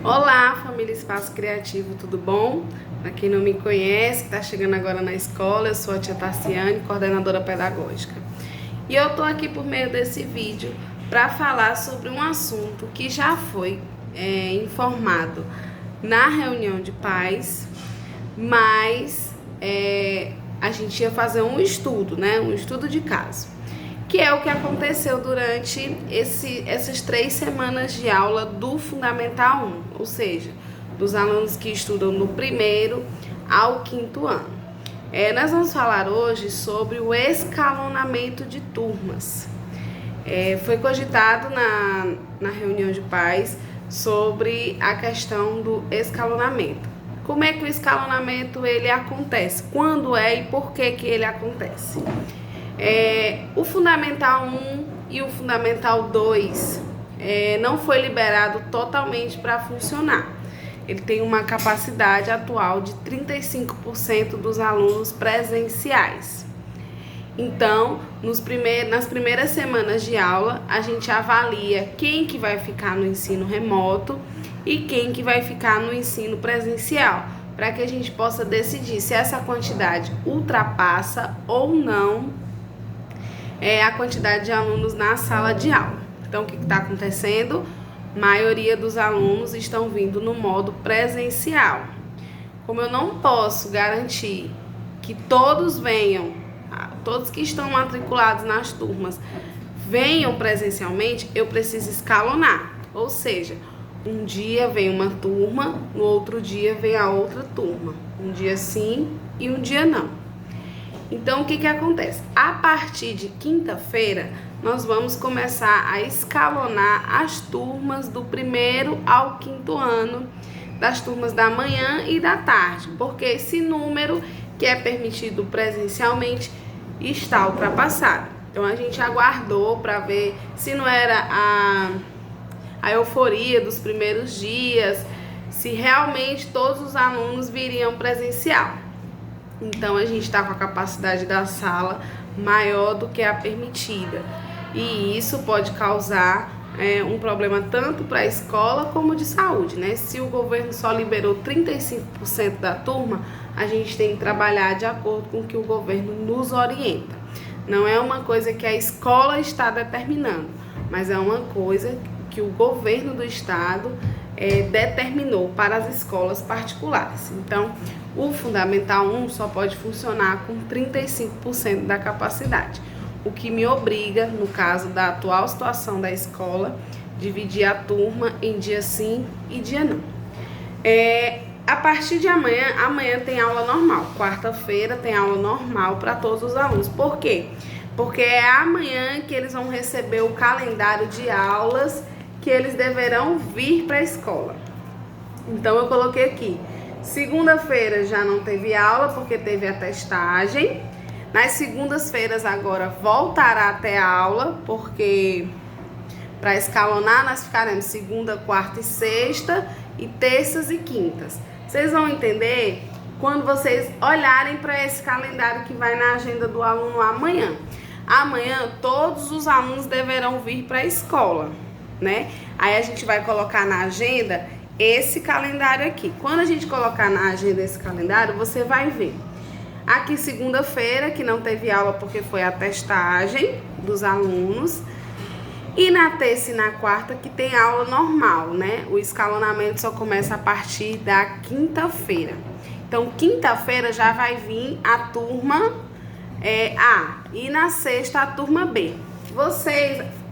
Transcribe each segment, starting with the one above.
Olá, família Espaço Criativo, tudo bom? Para quem não me conhece, está chegando agora na escola, eu sou a tia Tarciane, coordenadora pedagógica. E eu tô aqui por meio desse vídeo para falar sobre um assunto que já foi informado na reunião de pais, mas a gente ia fazer um estudo, né? Um estudo de caso, que é o que aconteceu durante essas 3 semanas de aula do Fundamental 1, ou seja, dos alunos que estudam do 1º ao 5º ano. Nós vamos falar hoje sobre o escalonamento de turmas. Foi cogitado na reunião de pais sobre a questão do escalonamento. Como é que o escalonamento ele acontece? Quando e por que ele acontece? O Fundamental 1 e o Fundamental 2 não foi liberado totalmente para funcionar. Ele tem uma capacidade atual de 35% dos alunos presenciais. Então, nas primeiras semanas de aula, a gente avalia quem que vai ficar no ensino remoto e quem que vai ficar no ensino presencial, para que a gente possa decidir se essa quantidade ultrapassa ou não a quantidade de alunos na sala de aula. Então, o que está acontecendo? A maioria dos alunos estão vindo no modo presencial. Como eu não posso garantir que todos venham, todos que estão matriculados nas turmas venham presencialmente, eu preciso escalonar. Ou seja, um dia vem uma turma, no outro dia vem a outra turma. Um dia sim e um dia não. Então, o que acontece? A partir de quinta-feira, nós vamos começar a escalonar as turmas do 1º ao 5º ano, das turmas da manhã e da tarde, porque esse número que é permitido presencialmente está ultrapassado. Então, a gente aguardou para ver se não era a euforia dos primeiros dias, se realmente todos os alunos viriam presencial. Então, a gente está com a capacidade da sala maior do que a permitida. E isso pode causar um problema tanto para a escola como de saúde, né? Se o governo só liberou 35% da turma, a gente tem que trabalhar de acordo com o que o governo nos orienta. Não é uma coisa que a escola está determinando, mas é uma coisa que o governo do estado determinou para as escolas particulares. Então, o Fundamental 1 só pode funcionar com 35% da capacidade, o que me obriga, no caso da atual situação da escola, dividir a turma em dia sim e dia não. A partir de amanhã tem aula normal, quarta-feira tem aula normal para todos os alunos. Por quê? Porque é amanhã que eles vão receber o calendário de aulas que eles deverão vir para a escola. Então, eu coloquei aqui, segunda-feira já não teve aula porque teve a testagem. Nas segundas-feiras agora voltará a ter aula, porque para escalonar nós ficaremos segunda, quarta e sexta e terças e quintas. Vocês vão entender quando vocês olharem para esse calendário que vai na agenda do aluno amanhã. Amanhã todos os alunos deverão vir para a escola, né? Aí a gente vai colocar na agenda esse calendário aqui. Quando a gente colocar na agenda esse calendário, você vai ver aqui segunda-feira, que não teve aula porque foi a testagem dos alunos, e na terça e na quarta que tem aula normal, né? O escalonamento só começa a partir da quinta-feira. Então, quinta-feira já vai vir a turma A e na sexta a turma B.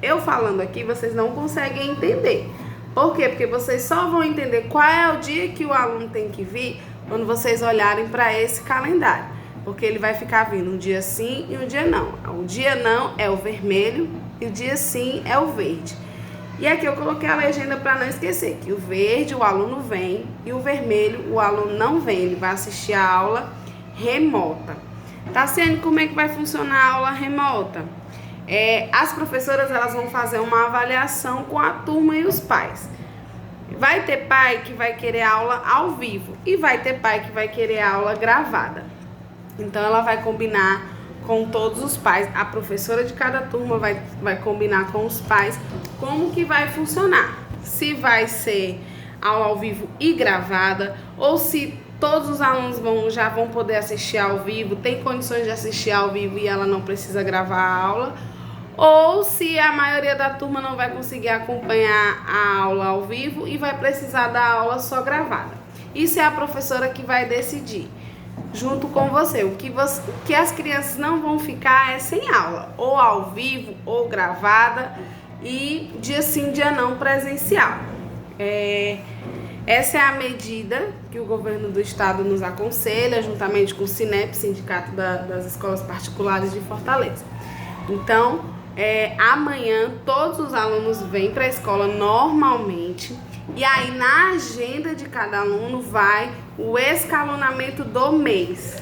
Eu falando aqui, vocês não conseguem entender. Por quê? Porque vocês só vão entender qual é o dia que o aluno tem que vir quando vocês olharem para esse calendário. Porque ele vai ficar vindo um dia sim e um dia não. O dia não é o vermelho e o dia sim é o verde. E aqui eu coloquei a legenda para não esquecer que o verde o aluno vem e o vermelho o aluno não vem. Ele vai assistir a aula remota. Tarciane, como é que vai funcionar a aula remota? As professoras elas vão fazer uma avaliação com a turma e os pais. Vai ter pai que vai querer aula ao vivo e vai ter pai que vai querer aula gravada. Então, ela vai combinar com todos os pais. A professora de cada turma vai combinar com os pais como que vai funcionar. Se vai ser aula ao vivo e gravada, ou se todos os alunos já vão poder assistir ao vivo, tem condições de assistir ao vivo e ela não precisa gravar a aula, ou se a maioria da turma não vai conseguir acompanhar a aula ao vivo e vai precisar da aula só gravada. Isso é a professora que vai decidir, junto com você. O que as crianças não vão ficar é sem aula, ou ao vivo ou gravada, e dia sim, dia não presencial. Essa é a medida que o governo do estado nos aconselha, juntamente com o SINEP, Sindicato das Escolas Particulares de Fortaleza. Então, amanhã todos os alunos vêm para a escola normalmente, e aí na agenda de cada aluno vai o escalonamento do mês.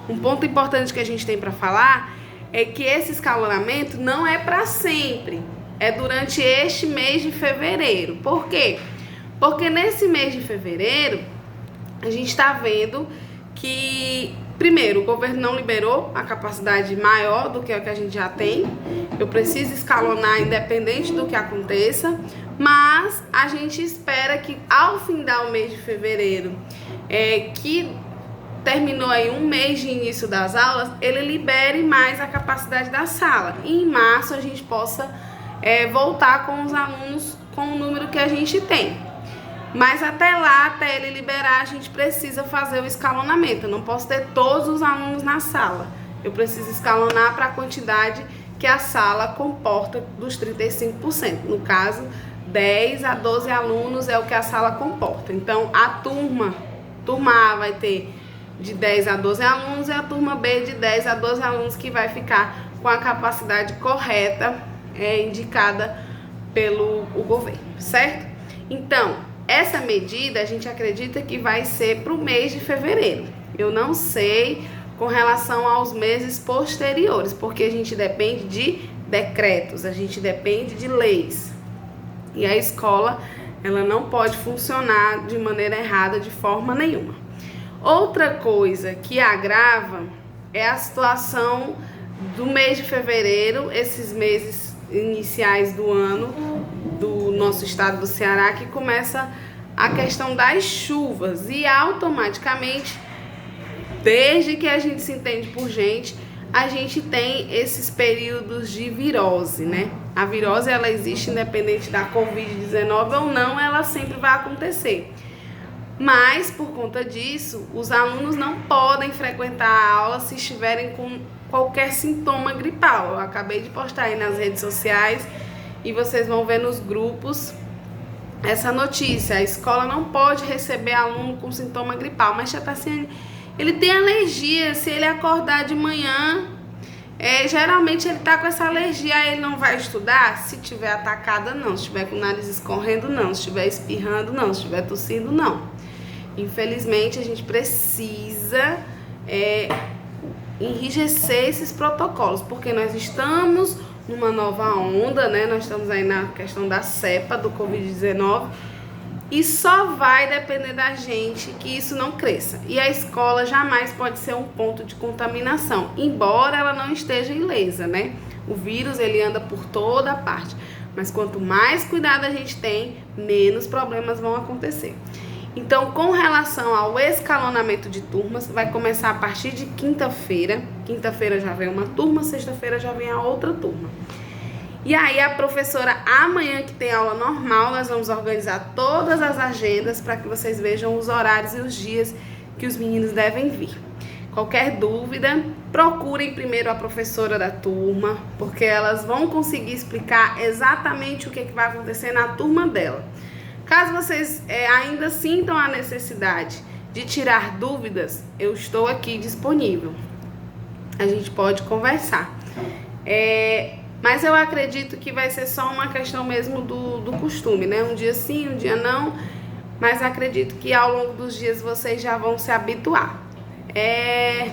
Um ponto importante que a gente tem para falar é que esse escalonamento não é para sempre, é durante este mês de fevereiro. Por quê? Porque nesse mês de fevereiro a gente está vendo que, primeiro, o governo não liberou a capacidade maior do que a que a gente já tem. Eu preciso escalonar independente do que aconteça, mas a gente espera que ao findar o mês de fevereiro, que terminou aí um mês de início das aulas, ele libere mais a capacidade da sala. E em março a gente possa voltar com os alunos com o número que a gente tem. Mas até lá, até ele liberar, a gente precisa fazer o escalonamento. Eu não posso ter todos os alunos na sala. Eu preciso escalonar para a quantidade que a sala comporta dos 35%. No caso, 10 a 12 alunos é o que a sala comporta. Então, a turma A vai ter de 10 a 12 alunos e a turma B de 10 a 12 alunos, que vai ficar com a capacidade correta indicada pelo governo, certo? Então, essa medida a gente acredita que vai ser para o mês de fevereiro. Eu não sei com relação aos meses posteriores, porque a gente depende de decretos, a gente depende de leis. E a escola, ela não pode funcionar de maneira errada de forma nenhuma. Outra coisa que agrava é a situação do mês de fevereiro, esses meses iniciais do ano do nosso estado do Ceará, que começa a questão das chuvas e automaticamente, desde que a gente se entende por gente, a gente tem esses períodos de virose, né? A virose, ela existe independente da Covid-19 ou não, ela sempre vai acontecer. Mas, por conta disso, os alunos não podem frequentar a aula se estiverem com qualquer sintoma gripal. Eu acabei de postar aí nas redes sociais e vocês vão ver nos grupos essa notícia. A escola não pode receber aluno com sintoma gripal. Mas, Tassiane, ele tem alergia. Se ele acordar de manhã, geralmente ele tá com essa alergia, aí ele não vai estudar? Se tiver atacada, não. Se tiver com o nariz escorrendo, não. Se tiver espirrando, não. Se tiver tossindo, não. Infelizmente, a gente precisa enrijecer esses protocolos, porque nós estamos numa nova onda, né? Nós estamos aí na questão da cepa do Covid-19 e só vai depender da gente que isso não cresça. E a escola jamais pode ser um ponto de contaminação, embora ela não esteja ilesa, né? O vírus, ele anda por toda a parte, mas quanto mais cuidado a gente tem, menos problemas vão acontecer. Então, com relação ao escalonamento de turmas, vai começar a partir de quinta-feira. Quinta-feira já vem uma turma, sexta-feira já vem a outra turma. E aí, a professora, amanhã que tem aula normal, nós vamos organizar todas as agendas para que vocês vejam os horários e os dias que os meninos devem vir. Qualquer dúvida, procurem primeiro a professora da turma, porque elas vão conseguir explicar exatamente o que vai acontecer na turma dela. Caso vocês ainda sintam a necessidade de tirar dúvidas, eu estou aqui disponível. A gente pode conversar. Mas eu acredito que vai ser só uma questão mesmo do costume, né? Um dia sim, um dia não. Mas acredito que ao longo dos dias vocês já vão se habituar. É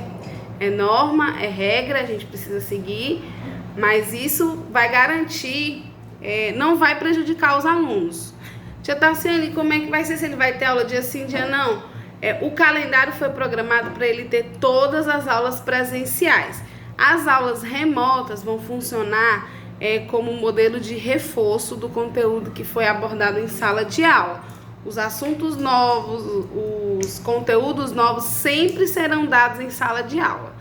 norma, é regra, a gente precisa seguir. Mas isso vai garantir, não vai prejudicar os alunos. Tia Tassiane, como é que vai ser se ele vai ter aula dia sim, dia não? O calendário foi programado para ele ter todas as aulas presenciais. As aulas remotas vão funcionar como um modelo de reforço do conteúdo que foi abordado em sala de aula. Os assuntos novos, os conteúdos novos sempre serão dados em sala de aula.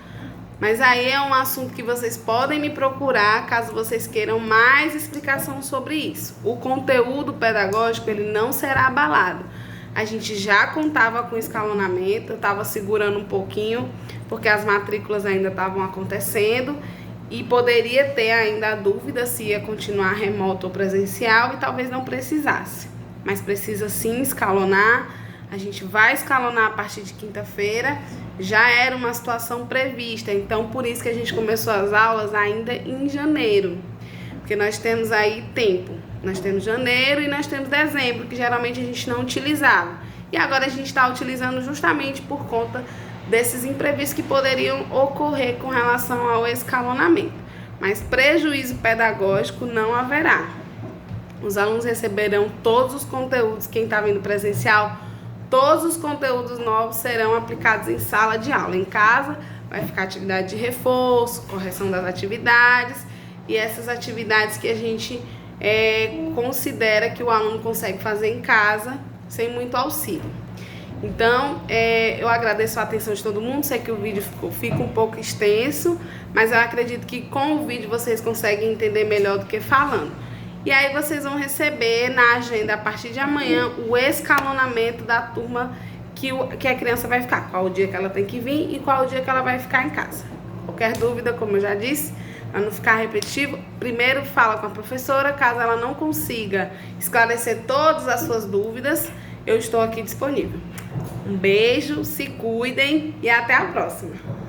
Mas aí é um assunto que vocês podem me procurar caso vocês queiram mais explicação sobre isso. O conteúdo pedagógico ele não será abalado. A gente já contava com escalonamento, eu estava segurando um pouquinho porque as matrículas ainda estavam acontecendo e poderia ter ainda a dúvida se ia continuar remoto ou presencial e talvez não precisasse. Mas precisa sim escalonar. A gente vai escalonar a partir de quinta-feira. Já era uma situação prevista, então por isso que a gente começou as aulas ainda em janeiro. Porque nós temos aí tempo. Nós temos janeiro e nós temos dezembro, que geralmente a gente não utilizava. E agora a gente está utilizando justamente por conta desses imprevistos que poderiam ocorrer com relação ao escalonamento. Mas prejuízo pedagógico não haverá. Os alunos receberão todos os conteúdos, quem está vindo presencial, todos os conteúdos novos serão aplicados em sala de aula. Em casa vai ficar atividade de reforço, correção das atividades e essas atividades que a gente considera que o aluno consegue fazer em casa sem muito auxílio. Então, eu agradeço a atenção de todo mundo. Sei que o vídeo fica um pouco extenso, mas eu acredito que com o vídeo vocês conseguem entender melhor do que falando. E aí vocês vão receber na agenda a partir de amanhã o escalonamento da turma que a criança vai ficar, qual o dia que ela tem que vir e qual o dia que ela vai ficar em casa. Qualquer dúvida, como eu já disse, para não ficar repetitivo, primeiro fala com a professora, caso ela não consiga esclarecer todas as suas dúvidas, eu estou aqui disponível. Um beijo, se cuidem e até a próxima!